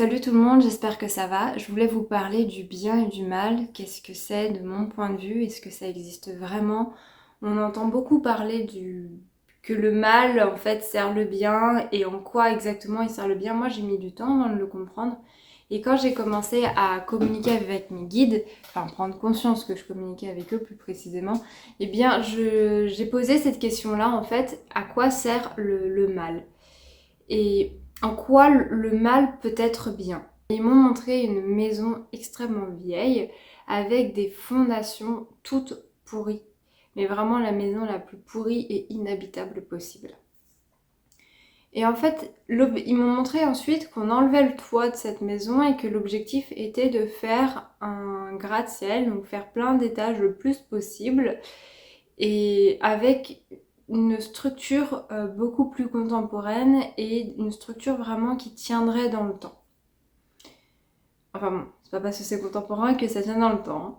Salut tout le monde, j'espère que ça va. Je voulais vous parler du bien et du mal. Qu'est-ce que c'est de mon point de vue? Est-ce que ça existe vraiment? On entend beaucoup parler que le mal en fait sert le bien et en quoi exactement il sert le bien. Moi j'ai mis du temps avant de le comprendre. Et quand j'ai commencé à communiquer avec mes guides, enfin prendre conscience que je communiquais avec eux plus précisément, eh bien j'ai posé cette question-là en fait, à quoi sert le mal? Et en quoi le mal peut être bien. Ils m'ont montré une maison extrêmement vieille avec des fondations toutes pourries. Mais vraiment la maison la plus pourrie et inhabitable possible. Et en fait, ils m'ont montré ensuite qu'on enlevait le toit de cette maison et que l'objectif était de faire un gratte-ciel, donc faire plein d'étages le plus possible et avec une structure beaucoup plus contemporaine et une structure vraiment qui tiendrait dans le temps. Enfin bon, c'est pas parce que c'est contemporain que ça tient dans le temps. Hein.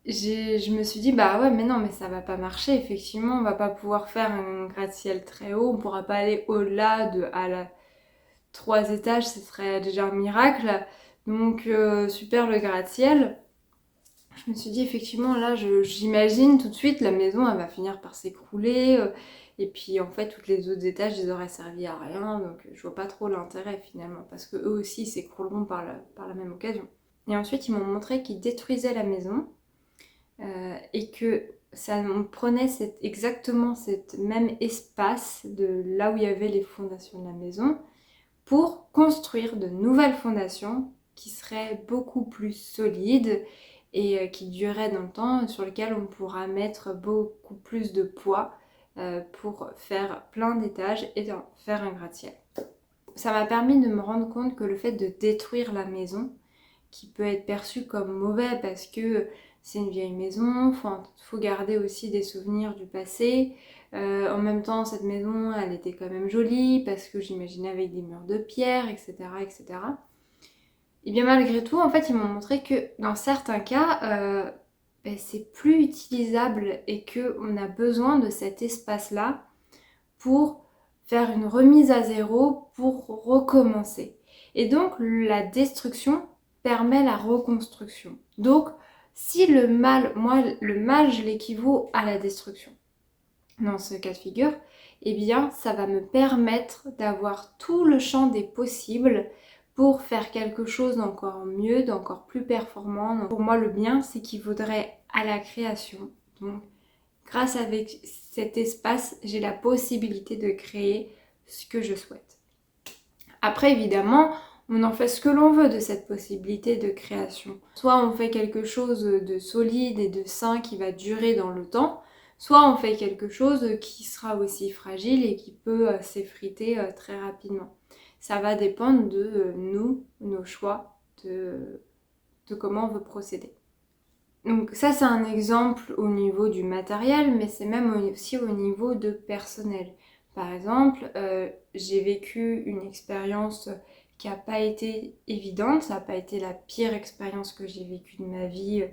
Je me suis dit, bah ouais, mais non, mais ça va pas marcher, effectivement, on va pas pouvoir faire un gratte-ciel très haut, on pourra pas aller au-delà de à la 3 étages, ce serait déjà un miracle. Donc super le gratte-ciel. Je me suis dit effectivement là j'imagine tout de suite la maison elle va finir par s'écrouler et puis en fait toutes les autres étages ils auraient servi à rien donc je vois pas trop l'intérêt finalement parce que eux aussi s'écrouleront par la même occasion. Et ensuite ils m'ont montré qu'ils détruisaient la maison et que ça prenait exactement cet même espace de là où il y avait les fondations de la maison pour construire de nouvelles fondations qui seraient beaucoup plus solides et qui dureraient dans le temps, sur lesquelles on pourra mettre beaucoup plus de poids pour faire plein d'étages et faire un gratte-ciel. Ça m'a permis de me rendre compte que le fait de détruire la maison, qui peut être perçu comme mauvais parce que c'est une vieille maison, faut garder aussi des souvenirs du passé. En même temps, cette maison, elle était quand même jolie parce que j'imaginais avec des murs de pierre, etc., etc. Et bien malgré tout, en fait, ils m'ont montré que dans certains cas, c'est plus utilisable et qu'on a besoin de cet espace-là pour faire une remise à zéro, pour recommencer. Et donc la destruction permet la reconstruction. Donc si le mal, moi le mal je l'équivaut à la destruction dans ce cas de figure, eh bien ça va me permettre d'avoir tout le champ des possibles pour faire quelque chose d'encore mieux, d'encore plus performant. Donc, pour moi le bien c'est qu'il vaudrait à la création. Donc grâce à cet espace, j'ai la possibilité de créer ce que je souhaite. Après, évidemment, on en fait ce que l'on veut de cette possibilité de création. Soit on fait quelque chose de solide et de sain qui va durer dans le temps, soit on fait quelque chose qui sera aussi fragile et qui peut s'effriter très rapidement. Ça va dépendre de nous, nos choix, de comment on veut procéder. Donc ça c'est un exemple au niveau du matériel, mais c'est même aussi au niveau de personnel. Par exemple, j'ai vécu une expérience qui n'a pas été évidente, ça n'a pas été la pire expérience que j'ai vécue de ma vie,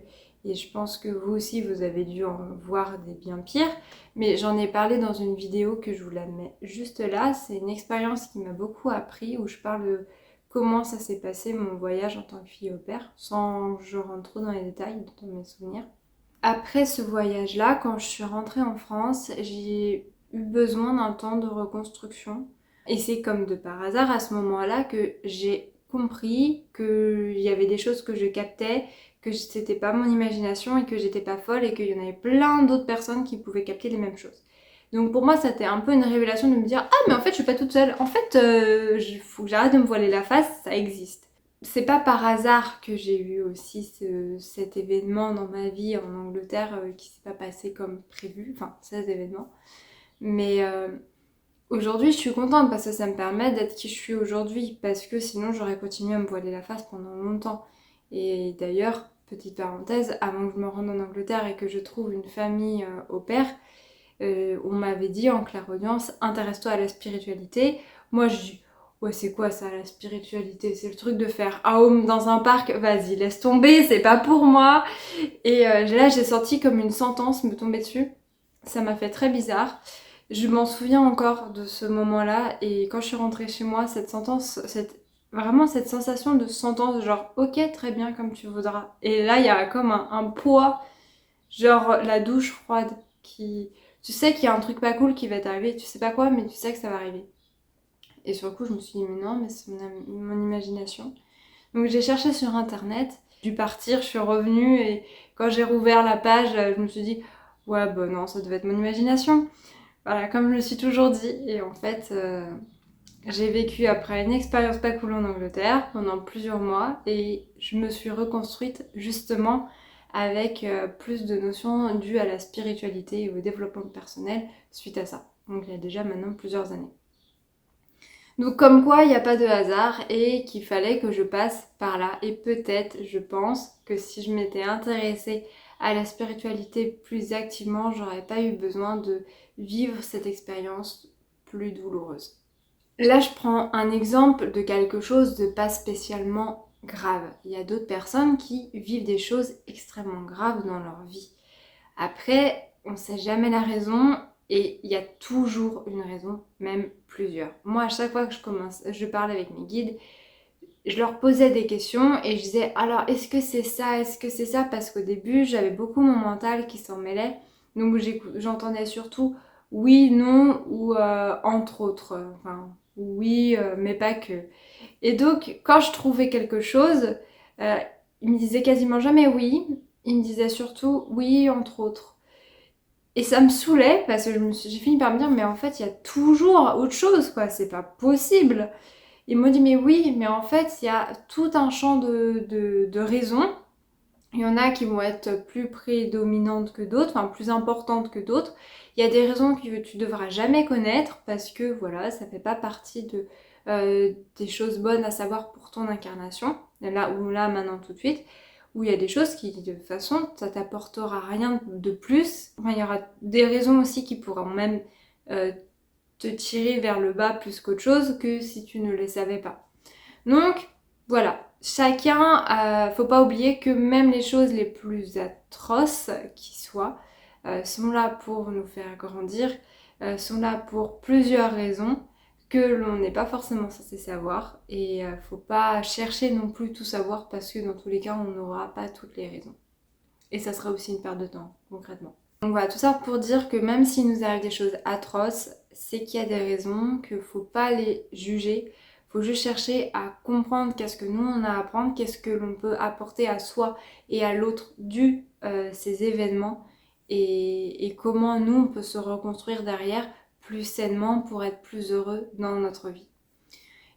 et je pense que vous aussi vous avez dû en voir des bien pires, mais j'en ai parlé dans une vidéo que je vous la mets juste là. C'est une expérience qui m'a beaucoup appris, où je parle de comment ça s'est passé mon voyage en tant que fille au pair, sans que je rentre trop dans les détails, dans mes souvenirs. Après ce voyage-là, quand je suis rentrée en France, j'ai eu besoin d'un temps de reconstruction. Et c'est comme de par hasard à ce moment-là que j'ai compris qu'il y avait des choses que je captais, que c'était pas mon imagination et que j'étais pas folle et qu'il y en avait plein d'autres personnes qui pouvaient capter les mêmes choses. Donc pour moi, c'était un peu une révélation de me dire « Ah, mais en fait, je suis pas toute seule. En fait, faut que j'arrête de me voiler la face, ça existe. » C'est pas par hasard que j'ai eu aussi cet événement dans ma vie en Angleterre qui s'est pas passé comme prévu, enfin, ces événements. Mais aujourd'hui, je suis contente parce que ça me permet d'être qui je suis aujourd'hui, parce que sinon, j'aurais continué à me voiler la face pendant longtemps. Et d'ailleurs, petite parenthèse, avant que je me rende en Angleterre et que je trouve une famille au pair, on m'avait dit en clairaudience, intéresse-toi à la spiritualité. Moi je dis, ouais c'est quoi ça la spiritualité? C'est le truc de faire Aum dans un parc, vas-y laisse tomber, c'est pas pour moi. Et là j'ai senti comme une sentence me tomber dessus. Ça m'a fait très bizarre. Je m'en souviens encore de ce moment-là et quand je suis rentrée chez moi, cette sentence, vraiment cette sensation de sentence, genre ok, très bien, comme tu voudras. Et là, il y a comme un poids, genre la douche froide, qui... Tu sais qu'il y a un truc pas cool qui va t'arriver, tu sais pas quoi, mais tu sais que ça va arriver. Et sur le coup, je me suis dit, mais non, mais c'est mon imagination. Donc j'ai cherché sur internet, j'ai dû partir, je suis revenue et quand j'ai rouvert la page, je me suis dit, ouais, bah non, ça devait être mon imagination. Voilà, comme je me suis toujours dit. Et en fait, j'ai vécu après une expérience pas cool en Angleterre pendant plusieurs mois et je me suis reconstruite justement avec plus de notions dues à la spiritualité et au développement personnel suite à ça. Donc il y a déjà maintenant plusieurs années. Donc comme quoi il n'y a pas de hasard et qu'il fallait que je passe par là. Et peut-être, je pense, que si je m'étais intéressée à la spiritualité plus activement, j'aurais pas eu besoin de vivre cette expérience plus douloureuse. Là, je prends un exemple de quelque chose de pas spécialement grave. Il y a d'autres personnes qui vivent des choses extrêmement graves dans leur vie. Après, on ne sait jamais la raison et il y a toujours une raison, même plusieurs. Moi, à chaque fois que je parlais avec mes guides, je leur posais des questions et je disais alors est-ce que c'est ça, est-ce que c'est ça, parce qu'au début j'avais beaucoup mon mental qui s'en mêlait, donc j'entendais surtout oui, non ou entre autres, enfin oui mais pas que. Et donc quand je trouvais quelque chose, euh, il me disait quasiment jamais oui, il me disait surtout oui entre autres. Et ça me saoulait parce que j'ai fini par me dire mais en fait il y a toujours autre chose quoi, c'est pas possible. Ils m'ont dit mais oui, mais en fait il y a tout un champ de raisons. Il y en a qui vont être plus prédominantes que d'autres, enfin plus importantes que d'autres. Il y a des raisons que tu devras jamais connaître parce que voilà, ça fait pas partie des choses bonnes à savoir pour ton incarnation, là ou là maintenant tout de suite. Où il y a des choses qui de toute façon ça t'apportera rien de plus. Enfin, il y aura des raisons aussi qui pourront même euh, te tirer vers le bas plus qu'autre chose que si tu ne les savais pas. Donc voilà, chacun, faut pas oublier que même les choses les plus atroces qui soient sont là pour nous faire grandir, sont là pour plusieurs raisons que l'on n'est pas forcément censé savoir et faut pas chercher non plus tout savoir parce que dans tous les cas on n'aura pas toutes les raisons. Et ça sera aussi une perte de temps concrètement. Donc voilà, tout ça pour dire que même s'il nous arrive des choses atroces, c'est qu'il y a des raisons, qu'il ne faut pas les juger. Il faut juste chercher à comprendre qu'est-ce que nous on a à apprendre, qu'est-ce que l'on peut apporter à soi et à l'autre dû ces événements et comment nous on peut se reconstruire derrière plus sainement pour être plus heureux dans notre vie.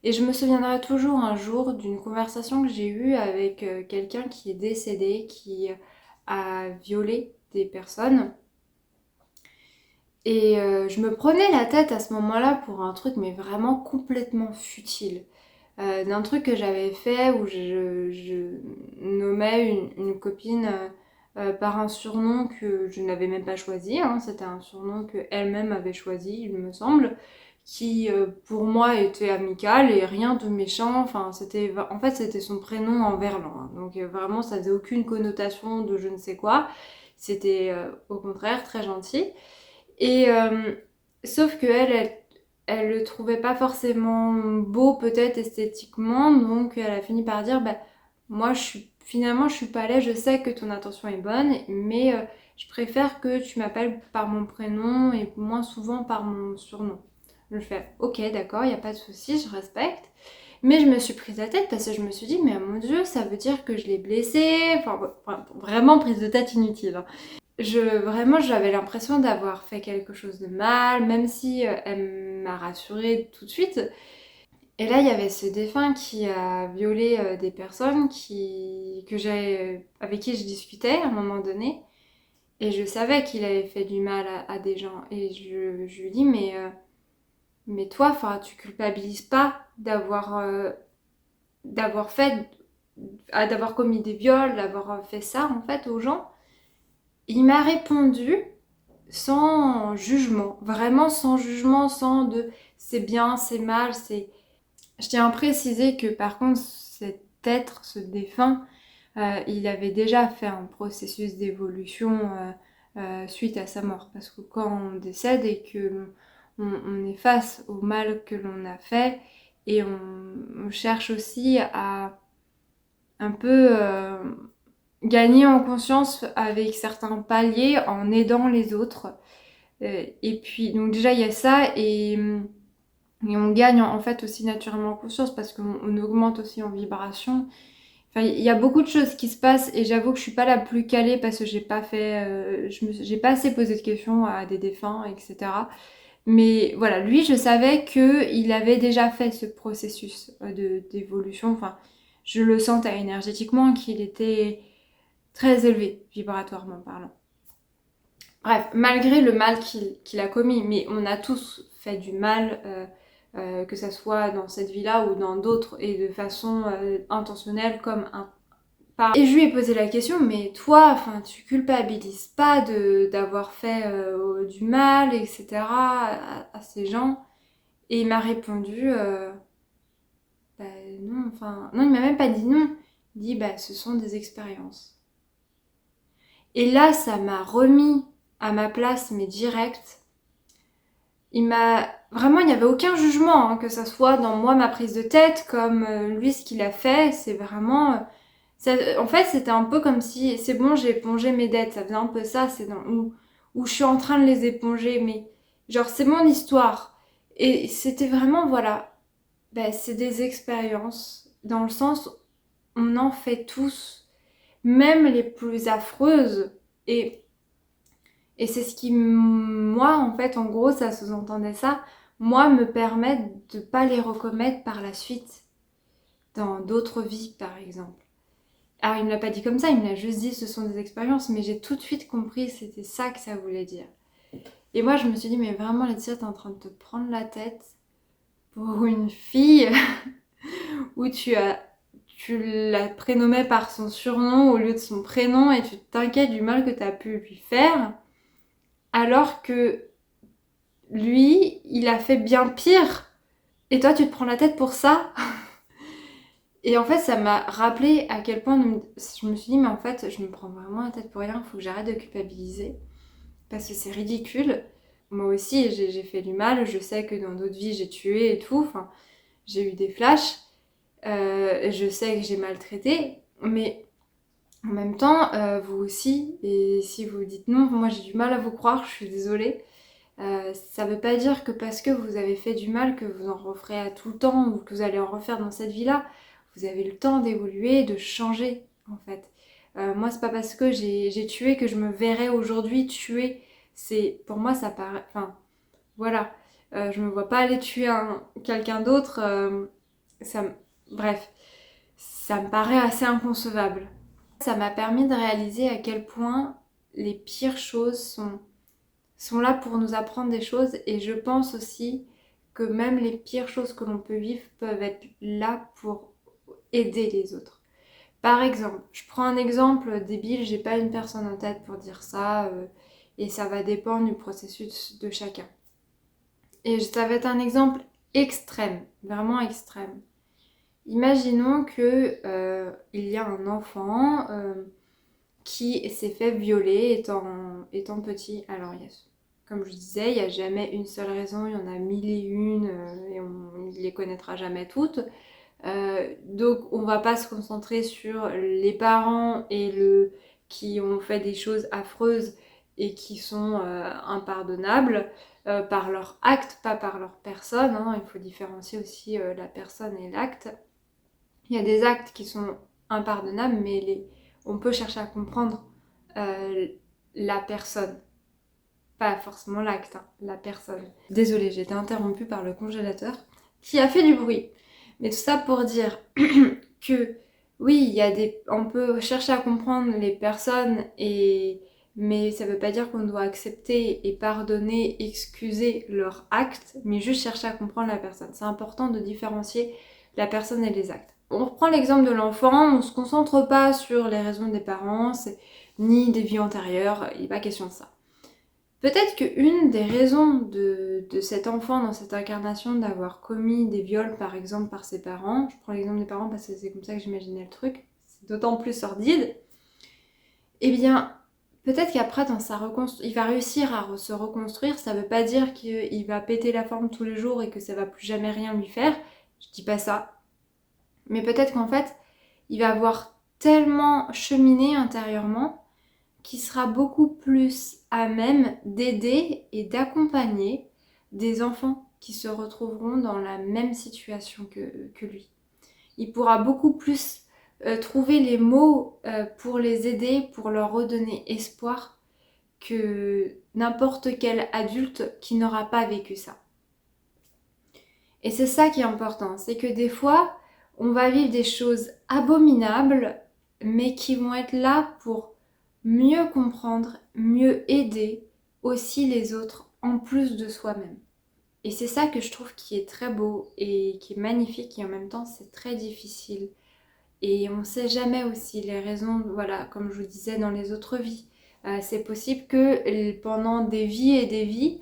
Et je me souviendrai toujours un jour d'une conversation que j'ai eue avec quelqu'un qui est décédé, qui a violé des personnes. Et je me prenais la tête à ce moment-là pour un truc mais vraiment complètement futile. D'un truc que j'avais fait où je nommais une copine par un surnom que je n'avais même pas choisi, hein. C'était un surnom qu'elle-même avait choisi, il me semble, qui pour moi était amical et rien de méchant. Enfin, en fait, c'était son prénom en verlan, hein. Donc vraiment, ça faisait aucune connotation de je ne sais quoi. C'était au contraire très gentil. Et sauf que elle le trouvait pas forcément beau peut-être esthétiquement, donc elle a fini par dire bah moi finalement je suis pas laide, je sais que ton intention est bonne, mais je préfère que tu m'appelles par mon prénom et moins souvent par mon surnom. Je fais ok d'accord, il n'y a pas de souci, je respecte. Mais je me suis prise la tête parce que je me suis dit mais mon Dieu, ça veut dire que je l'ai blessée, enfin vraiment prise de tête inutile, hein. Vraiment, j'avais l'impression d'avoir fait quelque chose de mal, même si elle m'a rassurée tout de suite. Et là, il y avait ce défunt qui a violé des personnes avec qui je discutais à un moment donné. Et je savais qu'il avait fait du mal à des gens. Et je lui dis, mais toi, tu culpabilises pas d'avoir fait, d'avoir commis des viols, d'avoir fait ça en fait aux gens. Il m'a répondu sans jugement, vraiment sans jugement, sans de c'est bien, c'est mal, c'est... Je tiens à préciser que par contre cet être, ce défunt, il avait déjà fait un processus d'évolution suite à sa mort. Parce que quand on décède et que on est face au mal que l'on a fait, et on cherche aussi à un peu gagner en conscience avec certains paliers en aidant les autres. Et puis, donc déjà, il y a ça, et on gagne en fait aussi naturellement en conscience parce qu'on augmente aussi en vibration. Enfin, il y a beaucoup de choses qui se passent et j'avoue que je suis pas la plus calée parce que j'ai pas fait, j'ai pas assez posé de questions à des défunts, etc. Mais voilà, lui, je savais que il avait déjà fait ce processus d'évolution. Enfin, je le sentais énergétiquement qu'il était très élevé, vibratoirement parlant. Bref, malgré le mal qu'il a commis, mais on a tous fait du mal, que ça soit dans cette vie-là ou dans d'autres, et de façon intentionnelle comme Et je lui ai posé la question, mais toi, enfin, tu culpabilises pas d'avoir fait du mal, etc. à ces gens? Et il m'a répondu, bah non, enfin, non, il m'a même pas dit non. Il dit, bah ce sont des expériences. Et là, ça m'a remis à ma place, mais direct. Il m'a vraiment, il n'y avait aucun jugement, hein, que ça soit dans moi ma prise de tête, comme lui ce qu'il a fait. C'est vraiment, en fait, c'était un peu comme si c'est bon, j'ai épongé mes dettes. Ça faisait un peu ça, c'est dans où je suis en train de les éponger, mais genre c'est mon histoire. Et c'était vraiment voilà, ben, c'est des expériences dans le sens on en fait tous, même les plus affreuses. Et et c'est ce qui, moi, en fait, en gros, ça sous-entendait ça, moi, me permet de pas les recommettre par la suite, dans d'autres vies, par exemple. Alors, il me l'a pas dit comme ça, il me l'a juste dit, ce sont des expériences, mais j'ai tout de suite compris, c'était ça que ça voulait dire. Et moi, je me suis dit, mais vraiment, Laetitia, t'es en train de te prendre la tête pour une fille où tu la prénommais par son surnom au lieu de son prénom et tu t'inquiètes du mal que t'as pu lui faire, alors que lui, il a fait bien pire. Et toi, tu te prends la tête pour ça? Et en fait, ça m'a rappelé à quel point je me suis dit, mais en fait, je me prends vraiment la tête pour rien, il faut que j'arrête de culpabiliser. Parce que c'est ridicule. Moi aussi, j'ai fait du mal, je sais que dans d'autres vies, j'ai tué et tout. Enfin, j'ai eu des flashs. Je sais que j'ai maltraité. Mais en même temps, vous aussi. Et si vous dites non, moi j'ai du mal à vous croire, je suis désolée. Ça veut pas dire que parce que vous avez fait du mal que vous en referez à tout le temps ou que vous allez en refaire dans cette vie-là. Vous avez le temps d'évoluer, de changer en fait. Moi, c'est pas parce que j'ai tué que je me verrai aujourd'hui tuer. C'est pour moi ça paraît. Enfin, voilà. Je me vois pas aller tuer quelqu'un d'autre. Ça, bref, ça me paraît assez inconcevable. Ça m'a permis de réaliser à quel point les pires choses sont là pour nous apprendre des choses, et je pense aussi que même les pires choses que l'on peut vivre peuvent être là pour aider les autres. Par exemple, je prends un exemple débile, j'ai pas une personne en tête pour dire ça, et ça va dépendre du processus de chacun. Et ça va être un exemple extrême, vraiment extrême. Imaginons que il y a un enfant qui s'est fait violer étant petit. Alors, comme je disais, il n'y a jamais une seule raison, il y en a mille et une, et on ne les connaîtra jamais toutes. Donc, on va pas se concentrer sur les parents qui ont fait des choses affreuses et qui sont impardonnables par leur acte, pas par leur personne, hein. Il faut différencier aussi la personne et l'acte. Il y a des actes qui sont impardonnables, mais on peut chercher à comprendre la personne. Pas forcément l'acte, hein, la personne. Désolée, j'ai été interrompue par le congélateur qui a fait du bruit. Mais tout ça pour dire que oui, on peut chercher à comprendre les personnes, mais ça veut pas dire qu'on doit accepter et pardonner, excuser leurs actes, mais juste chercher à comprendre la personne. C'est important de différencier la personne et les actes. On reprend l'exemple de l'enfant, on se concentre pas sur les raisons des parents, ni des vies antérieures, il n'est pas question de ça. Peut-être qu'une des raisons de cet enfant dans cette incarnation d'avoir commis des viols par exemple par ses parents, je prends l'exemple des parents parce que c'est comme ça que j'imaginais le truc, c'est d'autant plus sordide, eh bien peut-être qu'après il va réussir à se reconstruire, ça veut pas dire qu'il va péter la forme tous les jours et que ça va plus jamais rien lui faire, je dis pas ça. Mais peut-être qu'en fait, il va avoir tellement cheminé intérieurement qu'il sera beaucoup plus à même d'aider et d'accompagner des enfants qui se retrouveront dans la même situation que lui. Il pourra beaucoup plus trouver les mots pour les aider, pour leur redonner espoir que n'importe quel adulte qui n'aura pas vécu ça. Et c'est ça qui est important, c'est que des fois, on va vivre des choses abominables, mais qui vont être là pour mieux comprendre, mieux aider aussi les autres, en plus de soi-même. Et c'est ça que je trouve qui est très beau et qui est magnifique, et en même temps c'est très difficile. Et on ne sait jamais aussi les raisons, voilà, comme je vous disais dans les autres vies. C'est possible que pendant des vies et des vies,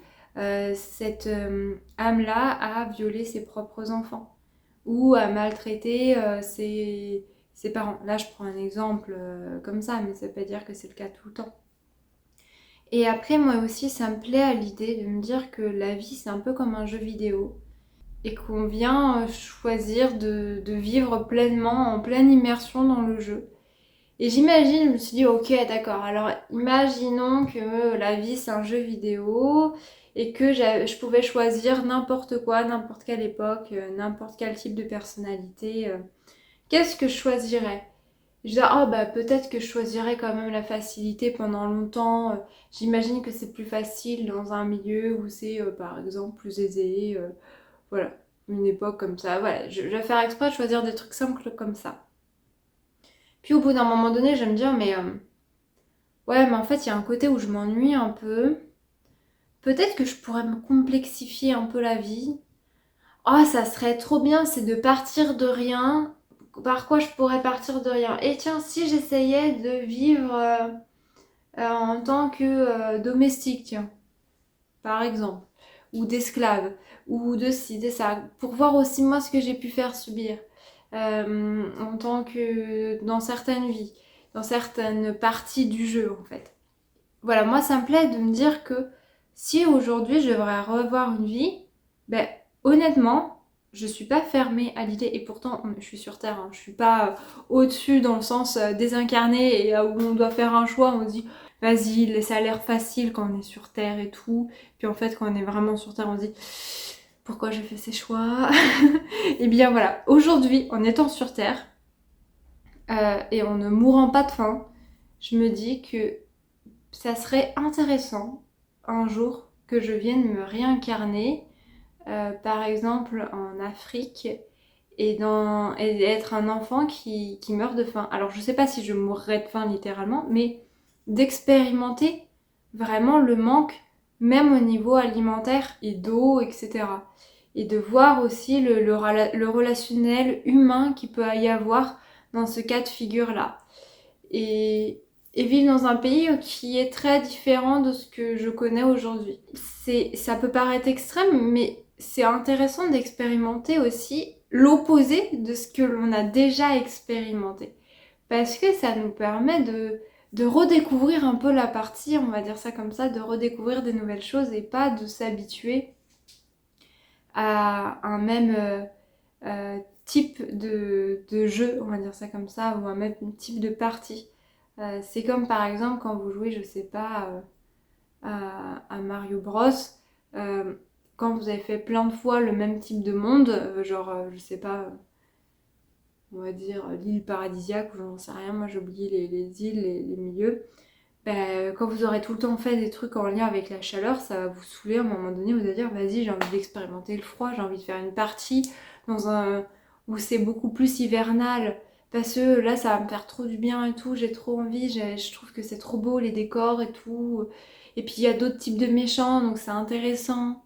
cette âme-là a violé ses propres enfants ou a maltraité ses parents. Là, je prends un exemple comme ça, mais ça ne veut pas dire que c'est le cas tout le temps. Et après, moi aussi, ça me plaît à l'idée de me dire que la vie, c'est un peu comme un jeu vidéo et qu'on vient choisir de vivre pleinement, en pleine immersion dans le jeu. Et j'imagine, je me suis dit, ok, d'accord, alors imaginons que la vie c'est un jeu vidéo et que je pouvais choisir n'importe quoi, n'importe quelle époque, n'importe quel type de personnalité. Qu'est-ce que je choisirais? Je dis, ah bah peut-être que je choisirais quand même la facilité pendant longtemps. J'imagine que c'est plus facile dans un milieu où c'est par exemple plus aisé. Voilà, une époque comme ça. Voilà, je vais faire exprès de choisir des trucs simples comme ça. Puis au bout d'un moment donné, je vais me dire, mais ouais, mais en fait, il y a un côté où je m'ennuie un peu. Peut-être que je pourrais me complexifier un peu la vie. Oh, ça serait trop bien, c'est de partir de rien. Par quoi je pourrais partir de rien? Et tiens, si j'essayais de vivre en tant que domestique, tiens, par exemple, ou d'esclave, ou de ci, de ça, pour voir aussi moi ce que j'ai pu faire subir en tant que dans certaines vies, dans certaines parties du jeu en fait. Voilà, moi ça me plaît de me dire que si aujourd'hui je devrais revoir une vie, ben honnêtement, je suis pas fermée à l'idée, et pourtant je suis sur Terre, hein, je suis pas au-dessus dans le sens désincarné et où on doit faire un choix, on se dit vas-y, ça a l'air facile quand on est sur Terre et tout, puis en fait quand on est vraiment sur Terre on se dit pourquoi j'ai fait ces choix. Et bien voilà, aujourd'hui en étant sur Terre et en ne mourant pas de faim, je me dis que ça serait intéressant un jour que je vienne me réincarner, par exemple en Afrique, et être un enfant qui meurt de faim. Alors je sais pas si je mourrais de faim littéralement, mais d'expérimenter vraiment le manque, même au niveau alimentaire et d'eau, etc. Et de voir aussi le relationnel humain qu'il peut y avoir dans ce cas de figure-là. Et vivre dans un pays qui est très différent de ce que je connais aujourd'hui. Ça peut paraître extrême, mais c'est intéressant d'expérimenter aussi l'opposé de ce que l'on a déjà expérimenté. Parce que ça nous permet de redécouvrir un peu la partie, on va dire ça comme ça, de redécouvrir des nouvelles choses et pas de s'habituer à un même type de jeu, on va dire ça comme ça, ou un même type de partie. C'est comme par exemple quand vous jouez, je sais pas, à Mario Bros. euh, Quand vous avez fait plein de fois le même type de monde, genre, je sais pas, on va dire l'île paradisiaque ou j'en sais rien, moi j'ai oublié les îles, les milieux. Ben, quand vous aurez tout le temps fait des trucs en lien avec la chaleur, ça va vous saouler à un moment donné, vous allez dire vas-y, j'ai envie d'expérimenter le froid, j'ai envie de faire une partie dans un où c'est beaucoup plus hivernal. Parce que là, ça va me faire trop du bien et tout, j'ai trop envie, je trouve que c'est trop beau les décors et tout. Et puis il y a d'autres types de méchants, donc c'est intéressant.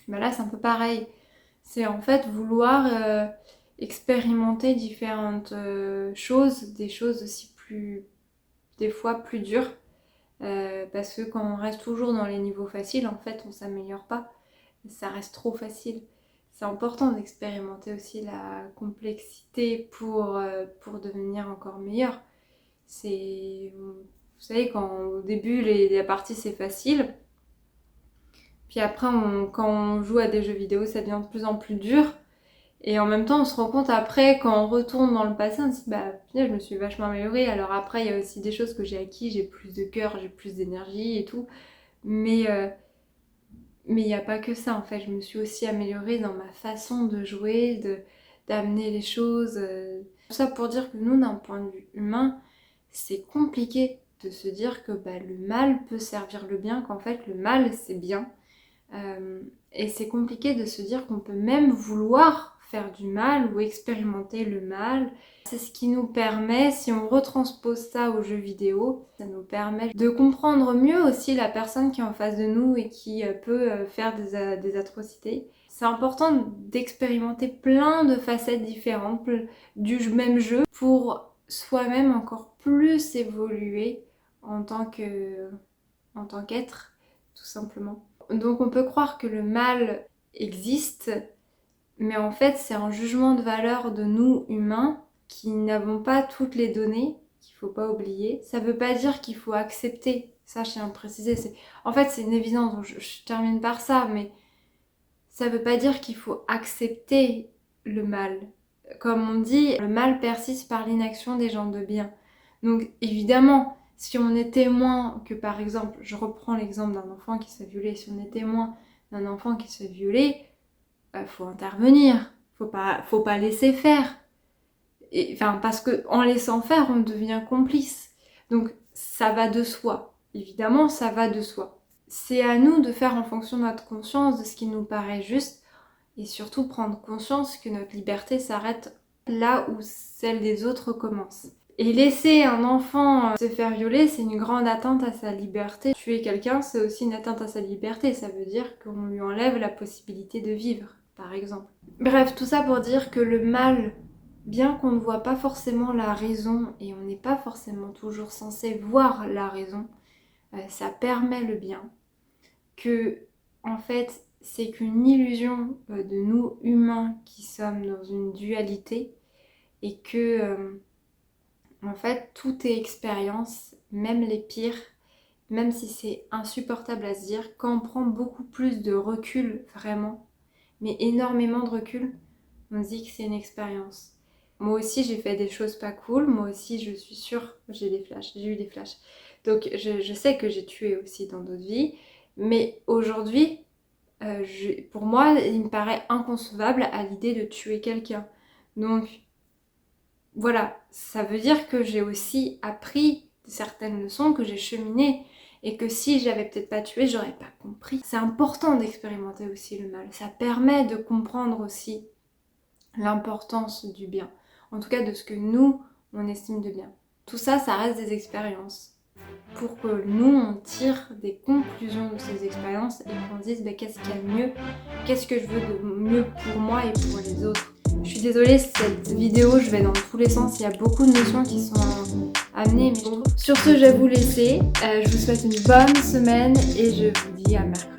Ben là, c'est un peu pareil. C'est en fait vouloir expérimenter différentes choses, des choses aussi plus, des fois plus dures. Parce que quand on reste toujours dans les niveaux faciles, en fait, on s'améliore pas. Ça reste trop facile. C'est important d'expérimenter aussi la complexité pour devenir encore meilleur. Vous savez, quand au début, la partie c'est facile, puis après, quand on joue à des jeux vidéo, ça devient de plus en plus dur. Et en même temps, on se rend compte après, quand on retourne dans le passé, on se dit, bah, punaise, je me suis vachement améliorée. Alors après, il y a aussi des choses que j'ai acquis, j'ai plus de cœur, j'ai plus d'énergie et tout. Mais il n'y a pas que ça, en fait. Je me suis aussi améliorée dans ma façon de jouer, d'amener les choses. Tout ça pour dire que nous, d'un point de vue humain, c'est compliqué de se dire que bah, le mal peut servir le bien, qu'en fait, le mal, c'est bien. Et c'est compliqué de se dire qu'on peut même vouloir faire du mal ou expérimenter le mal. C'est ce qui nous permet, si on retranspose ça aux jeux vidéo, ça nous permet de comprendre mieux aussi la personne qui est en face de nous et qui peut faire des atrocités. C'est important d'expérimenter plein de facettes différentes du même jeu pour soi-même encore plus évoluer en tant qu'être, tout simplement. Donc on peut croire que le mal existe, mais en fait c'est un jugement de valeur de nous humains qui n'avons pas toutes les données, qu'il faut pas oublier. Ça veut pas dire qu'il faut accepter, ça je tiens à préciser, en fait c'est une évidence, donc je termine par ça, mais ça veut pas dire qu'il faut accepter le mal. Comme on dit, le mal persiste par l'inaction des gens de bien. Donc évidemment, si on est témoin que par exemple, je reprends l'exemple d'un enfant qui se fait violer, si on est témoin d'un enfant qui se fait violer, faut intervenir, faut pas laisser faire. Enfin, parce que en laissant faire, on devient complice. Donc ça va de soi. Évidemment, ça va de soi. C'est à nous de faire en fonction de notre conscience, de ce qui nous paraît juste, et surtout prendre conscience que notre liberté s'arrête là où celle des autres commence. Et laisser un enfant se faire violer, c'est une grande atteinte à sa liberté. Tuer quelqu'un, c'est aussi une atteinte à sa liberté. Ça veut dire qu'on lui enlève la possibilité de vivre, par exemple. Bref, tout ça pour dire que le mal, bien qu'on ne voit pas forcément la raison, et on n'est pas forcément toujours censé voir la raison, ça permet le bien. Que, en fait, c'est qu'une illusion de nous humains qui sommes dans une dualité et que en fait tout est expérience, même les pires, même si c'est insupportable à se dire, quand on prend beaucoup plus de recul vraiment, mais énormément de recul, on se dit que c'est une expérience. Moi aussi j'ai fait des choses pas cool, moi aussi je suis sûre, j'ai eu des flashs. Donc je sais que j'ai tué aussi dans d'autres vies, mais aujourd'hui, pour moi, il me paraît inconcevable à l'idée de tuer quelqu'un. Donc voilà, ça veut dire que j'ai aussi appris certaines leçons, que j'ai cheminé, et que si j'avais peut-être pas tué, j'aurais pas compris. C'est important d'expérimenter aussi le mal. Ça permet de comprendre aussi l'importance du bien. En tout cas, de ce que nous, on estime de bien. Tout ça, ça reste des expériences. Pour que nous, on tire des conclusions de ces expériences et qu'on se dise qu'est-ce qu'il y a de mieux, qu'est-ce que je veux de mieux pour moi et pour les autres. Je suis désolée, cette vidéo, je vais dans tous les sens, il y a beaucoup de notions qui sont amenées. Mais sur ce, je vais vous laisser. Je vous souhaite une bonne semaine et je vous dis à mercredi.